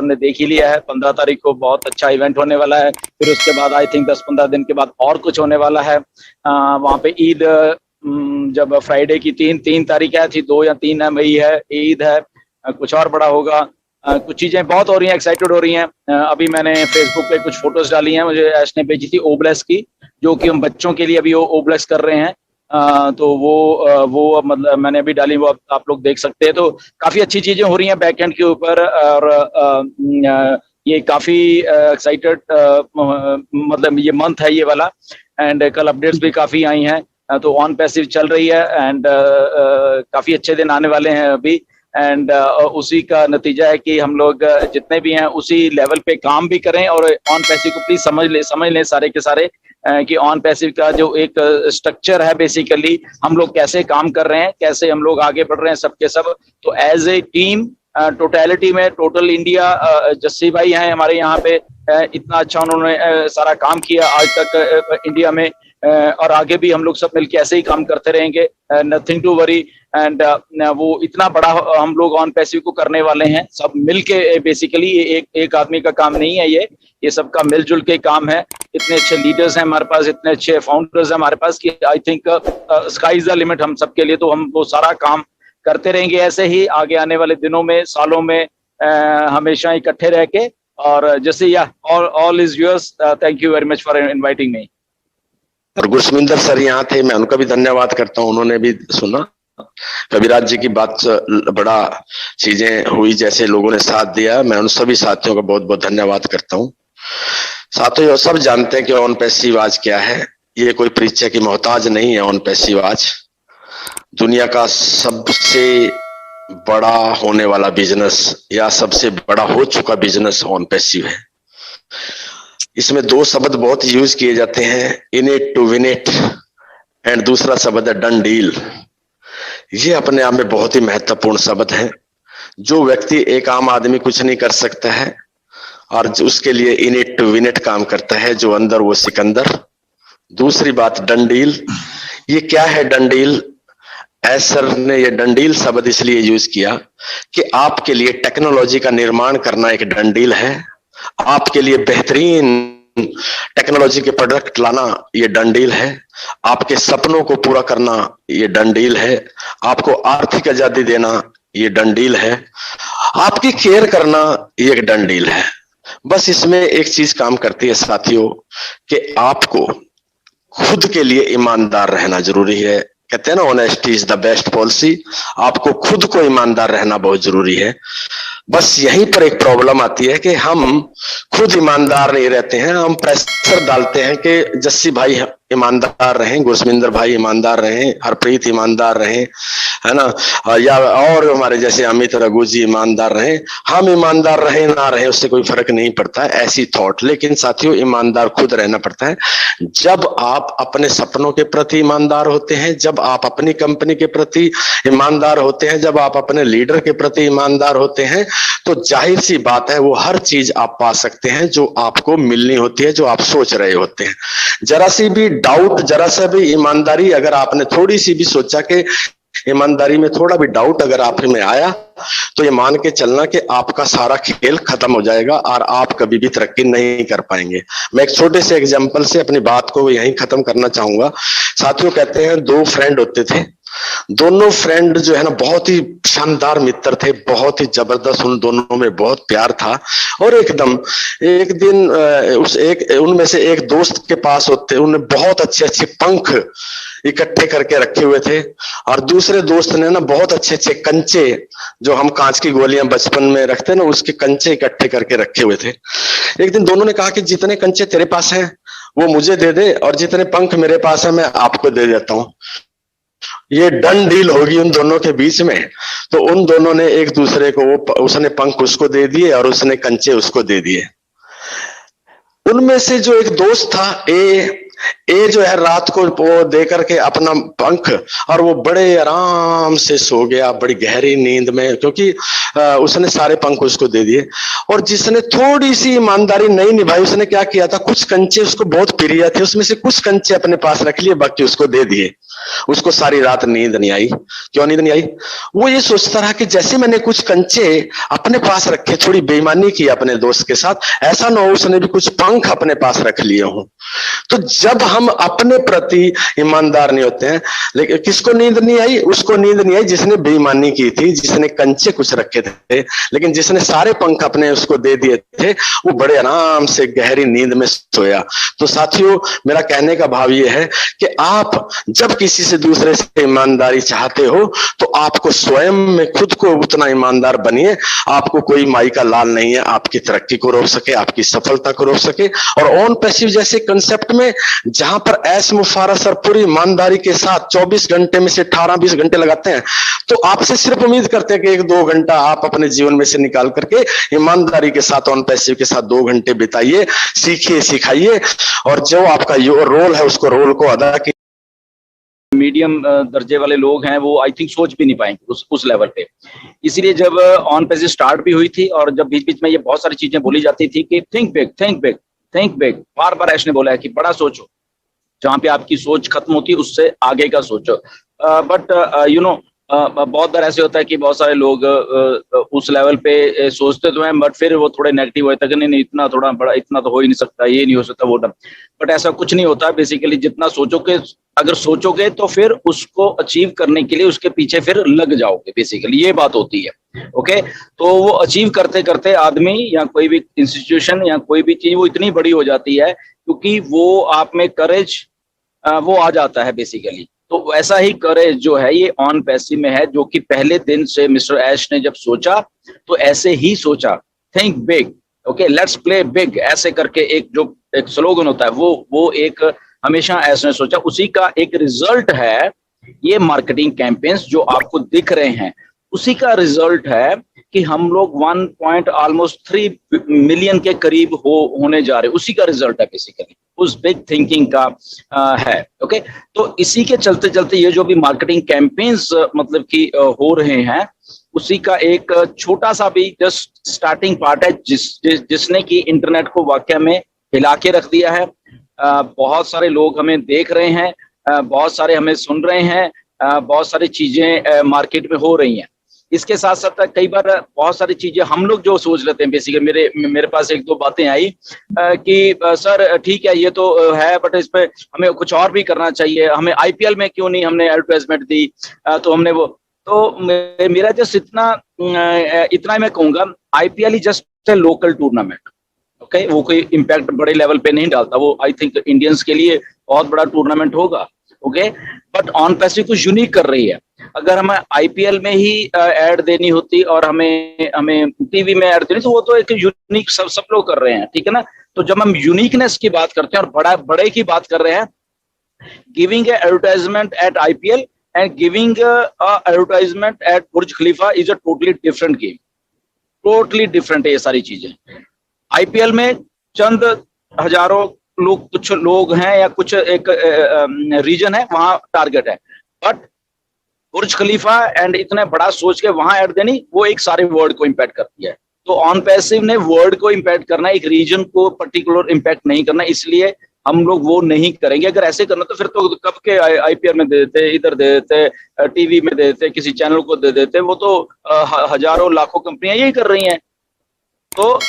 ने देख ही लिया है। 15 तारीख को बहुत अच्छा इवेंट होने वाला है। फिर उसके बाद आई थिंक 10-15 दिन के बाद और कुछ होने वाला है। वहाँ पे ईद, जब फ्राइडे की 3 तारीख है थी, 2 या 3 मई है, ईद है। कुछ और बड़ा होगा। कुछ चीजें बहुत हो रही हैं, एक्साइटेड हो रही हैं। अभी मैंने फेसबुक पे कुछ फोटोज डाली हैं, मुझे ऐश ने भेजी थी ओब्लेस की, जो कि हम बच्चों के लिए अभी ओब्लेस कर रहे हैं। तो वो मतलब मैंने अभी डाली, वो आप लोग देख सकते हैं। तो काफी अच्छी चीजें हो रही हैं बैकएंड के ऊपर। और ये काफी एक्साइटेड मतलब ये मंथ है ये वाला। एंड कल अपडेट्स भी काफी आई हैं। तो ऑन पैसिव चल रही है। एंड काफी अच्छे दिन आने वाले हैं अभी। एंड उसी का नतीजा है कि हम लोग जितने भी हैं उसी लेवल पे काम भी करें। और ऑन पैसिव को प्लीज समझ लें सारे के सारे, कि ऑन पैसिव का जो एक स्ट्रक्चर है, बेसिकली हम लोग कैसे काम कर रहे हैं, कैसे हम लोग आगे बढ़ रहे हैं सबके सब। तो एज ए टीम, टोटलिटी में, टोटल इंडिया, जस्सी भाई हैं हमारे यहाँ पे। इतना अच्छा उन्होंने सारा काम किया आज तक इंडिया में। और आगे भी हम लोग सब मिलके ऐसे ही काम करते रहेंगे। Nothing to worry. एंड वो इतना बड़ा हम लोग ऑन पैसिव को करने वाले हैं सब मिलके। बेसिकली एक आदमी का काम नहीं है ये सबका मिलजुल के काम है। इतने अच्छे लीडर्स हैं हमारे पास, इतने अच्छे फाउंडर्स हैं हमारे पास कि I think sky is the limit हम सबके लिए। तो हम वो सारा काम करते रहेंगे ऐसे ही आगे आने वाले दिनों में, सालों में, हमेशा इकट्ठे रह के। और जैसे या all is yours. Thank you very much for inviting me. और गुरसमिंदर सर यहाँ थे, मैं उनका भी धन्यवाद करता हूँ, उन्होंने भी सुना। कविराज जी की बात बड़ा चीजें हुई, जैसे लोगों ने साथ दिया, मैं उन सभी साथियों का बहुत बहुत धन्यवाद करता हूँ। साथियों सब जानते हैं कि ऑन पैसिव आज क्या है। ये कोई परिचय की मोहताज नहीं है। ऑन पैसिव आज दुनिया का सबसे बड़ा होने वाला बिजनेस या सबसे बड़ा हो चुका बिजनेस ऑन पैसिव है। इसमें 2 शब्द बहुत यूज किए जाते हैं, in it to win it, and दूसरा शब्द है डन डील। ये अपने आप में बहुत ही महत्वपूर्ण शब्द है। जो व्यक्ति, एक आम आदमी कुछ नहीं कर सकता है और उसके लिए in it to win it काम करता है, जो अंदर वो सिकंदर। दूसरी बात डन डील। ये क्या है डन डील? एस सर ने ये डन डील शब्द इसलिए यूज किया कि आपके लिए टेक्नोलॉजी का निर्माण करना एक डन डील है। आपके लिए बेहतरीन टेक्नोलॉजी के प्रोडक्ट लाना ये डन डील है। आपके सपनों को पूरा करना ये डन डील है। आपको आर्थिक आजादी देना ये डन डील है। आपकी केयर करना ये एक डन डील है। बस इसमें एक चीज काम करती है साथियों, कि आपको खुद के लिए ईमानदार रहना जरूरी है। कहते हैं ना, honesty is the best policy. आपको खुद को ईमानदार रहना बहुत जरूरी है। बस यहीं पर एक प्रॉब्लम आती है कि हम खुद ईमानदार नहीं रहते हैं। हम प्रेशर डालते हैं कि जस्सी भाई ईमानदार रहें, गुरसमिंदर भाई ईमानदार रहें, हरप्रीत ईमानदार रहें, है ना, या और हमारे जैसे अमित, रघु जी ईमानदार रहें। हम ईमानदार रहें ना रहें उससे कोई फर्क नहीं पड़ता है, ऐसी थॉट। लेकिन साथियों ईमानदार खुद रहना पड़ता है। जब आप अपने सपनों के प्रति ईमानदार होते हैं, जब आप अपनी कंपनी के प्रति ईमानदार होते हैं, जब आप अपने लीडर के प्रति ईमानदार होते हैं, तो जाहिर सी बात है वो हर चीज आप पा सकते हैं जो आपको मिलनी होती है, जो आप सोच रहे होते हैं। जरा सी भी डाउट, जरा सा भी ईमानदारी, अगर आपने थोड़ी सी भी सोचा कि ईमानदारी में थोड़ा भी डाउट अगर आप में आया, तो ये मान के चलना कि आपका सारा खेल खत्म हो जाएगा और आप कभी भी तरक्की नहीं कर पाएंगे। मैं एक छोटे से एग्जांपल से अपनी बात को यहीं खत्म करना चाहूंगा। साथियों कहते हैं 2 फ्रेंड होते थे। दोनों फ्रेंड जो है ना बहुत ही शानदार मित्र थे, बहुत ही जबरदस्त, उन दोनों में बहुत प्यार था। और एकदम एक दिन उनमें से एक दोस्त के पास होते, उन्हें बहुत अच्छे अच्छे पंख इकट्ठे करके रखे हुए थे, और दूसरे दोस्त ने ना बहुत अच्छे अच्छे कंचे, जो हम कांच की गोलियां बचपन में रखते ना, उसके कंचे इकट्ठे करके रखे हुए थे। एक दिन दोनों ने कहा कि जितने कंचे तेरे पास हैं वो मुझे दे दे, और जितने पंख मेरे पास है मैं आपको दे देता हूं। ये डन डील होगी उन दोनों के बीच में। तो उन दोनों ने एक दूसरे को, उसने पंख उसको दे दिए और उसने कंचे उसको दे दिए। उनमें से जो एक दोस्त था ए जो है रात को वो दे करके अपना पंख, और वो बड़े आराम से सो गया, बड़ी गहरी नींद में, क्योंकि उसने सारे पंख उसको दे दिए। और जिसने थोड़ी सी ईमानदारी नहीं निभाई, उसने क्या किया था, कुछ कंचे उसको बहुत प्रिय थे, उसमें से कुछ कंचे अपने पास रख लिए, बाकी उसको दे दिए। उसको सारी रात नींद नहीं आई। क्यों नींद नहीं आई? वो ये सोचता रहा कि जैसे मैंने कुछ कंचे अपने पास रखे, थोड़ी बेईमानी की अपने दोस्त के साथ, ऐसा ना हो उसने भी कुछ पंख अपने पास रख लिए हों। तो जब हम अपने प्रति ईमानदार नहीं होते हैं, लेकिन किसको नींद नहीं आई? उसको नींद नहीं आई जिसने बेईमानी की थी, जिसने कंचे कुछ रखे थे, लेकिन जिसने सारे पंख अपने उसको दे दिए थे, वो बड़े आराम से गहरी नींद में सोया। तो साथियों, मेरा कहने का भाव ये है कि आप जब किसी से दूसरे से ईमानदारी चाहते हो तो आपको स्वयं में खुद को उतना ईमानदार बनिए। आपको कोई माई का लाल नहीं है आपकी तरक्की को रोक सके, आपकी सफलता को रोक सके। और ऑन पैसिव जैसे कंसेप्ट में जहां पर ऐश मुफारस और पूरी ईमानदारी के साथ 24 घंटे में से 18-20 घंटे लगाते हैं, तो आपसे सिर्फ उम्मीद करते हैं कि 1-2 घंटा आप अपने जीवन में से निकाल करके ईमानदारी के साथ ऑन पैसिव के साथ 2 घंटे बिताइए, सीखिए, सिखाइए, और जो आपका रोल है उसको रोल को अदा कीजिए। मीडियम दर्जे वाले लोग हैं वो आई थिंक सोच भी नहीं पाएंगे उस लेवल पे। इसीलिए जब ऑन पैसिव स्टार्ट भी हुई थी और जब बीच बीच में ये बहुत सारी चीजें बोली जाती थी कि think big, think big, think big, बार बार ऐश ने बोला है कि बड़ा सोचो, जहां पे आपकी सोच खत्म होती है उससे आगे का सोचो। बट यू नो बहुत बार ऐसे होता है कि बहुत सारे लोग उस लेवल पे सोचते तो हैं, बट फिर वो थोड़े नेगेटिव होते हैं कि नहीं इतना थोड़ा बड़ा, इतना तो हो ही नहीं सकता, ये नहीं हो सकता, वो डर। बट ऐसा कुछ नहीं होता। बेसिकली जितना सोचोगे, अगर सोचोगे तो फिर उसको अचीव करने के लिए उसके पीछे फिर लग जाओगे। बेसिकली ये बात होती है। ओके, तो वो अचीव करते करते आदमी या कोई भी इंस्टीट्यूशन या कोई भी चीज वो इतनी बड़ी हो जाती है क्योंकि वो आप में करेज वो आ जाता है बेसिकली। तो ऐसा ही करेज जो है ये ऑन पैसिव में है, जो कि पहले दिन से मिस्टर ऐश ने जब सोचा तो ऐसे ही सोचा, think big, okay, let's play big, ऐसे करके एक स्लोगन होता है, वो एक हमेशा ऐश ने सोचा। उसी का एक रिजल्ट है ये मार्केटिंग कैंपेन्स जो आपको दिख रहे हैं। उसी का रिजल्ट है कि हम लोग 1.3 मिलियन के करीब होने जा रहे हैं। उसी का रिजल्ट है बेसिकली, उस बिग थिंकिंग का है। ओके, तो इसी के चलते चलते ये जो भी मार्केटिंग कैंपेन्स मतलब कि हो रहे हैं, उसी का एक छोटा सा भी जस्ट स्टार्टिंग पार्ट है जिसने कि इंटरनेट को वाकई में हिला के रख दिया है। बहुत सारे लोग हमें देख रहे हैं, बहुत सारे हमें सुन रहे हैं, बहुत सारी चीजें मार्केट में हो रही हैं। इसके साथ साथ कई बार बहुत सारी चीजें हम लोग जो सोच लेते हैं, बेसिकली मेरे पास 1-2 बातें आई कि सर ठीक है ये तो है, बट इस पे हमें कुछ और भी करना चाहिए, हमें आईपीएल में क्यों नहीं हमने एडवर्टाइजमेंट दी, तो हमने वो, तो मेरा जस्ट इतना ही मैं कहूंगा, IPL he just a local tournament. Okay, वो कोई इम्पैक्ट बड़े लेवल पे नहीं डालता, वो आई थिंक इंडियंस के लिए बहुत बड़ा टूर्नामेंट होगा। ओके, बट ऑन पैसिव कुछ यूनिक कर रही है। अगर हमें आईपीएल में ही ऐड देनी होती और हमें टीवी में ऐड देनी, तो वो तो एक यूनिक सब लोग कर रहे हैं, ठीक है ना। तो जब हम यूनिकनेस की बात करते हैं और बड़े की बात कर रहे हैं, giving a advertisement at IPL and giving advertisement at Burj Khalifa is a totally different game, totally different है ये सारी चीजें। आईपीएल में चंद हजारों लोग, कुछ लोग हैं या कुछ एक रीजन है वहां टारगेट है, बट बुर्ज खलीफा एंड इतने बड़ा सोच के वहां ऐड देनी, वो एक सारे वर्ल्ड को इम्पैक्ट करती है। तो ऑन पैसिव ने वर्ल्ड को इम्पैक्ट करना, एक रीजन को पर्टिकुलर इम्पैक्ट नहीं करना, इसलिए हम लोग वो नहीं करेंगे। अगर ऐसे करना तो फिर तो कब के आईपीएल में दे देते, इधर दे देते, टीवी में दे देते, किसी चैनल को दे देते, वो तो हजारों लाखों कंपनियां यही कर रही हैं। तो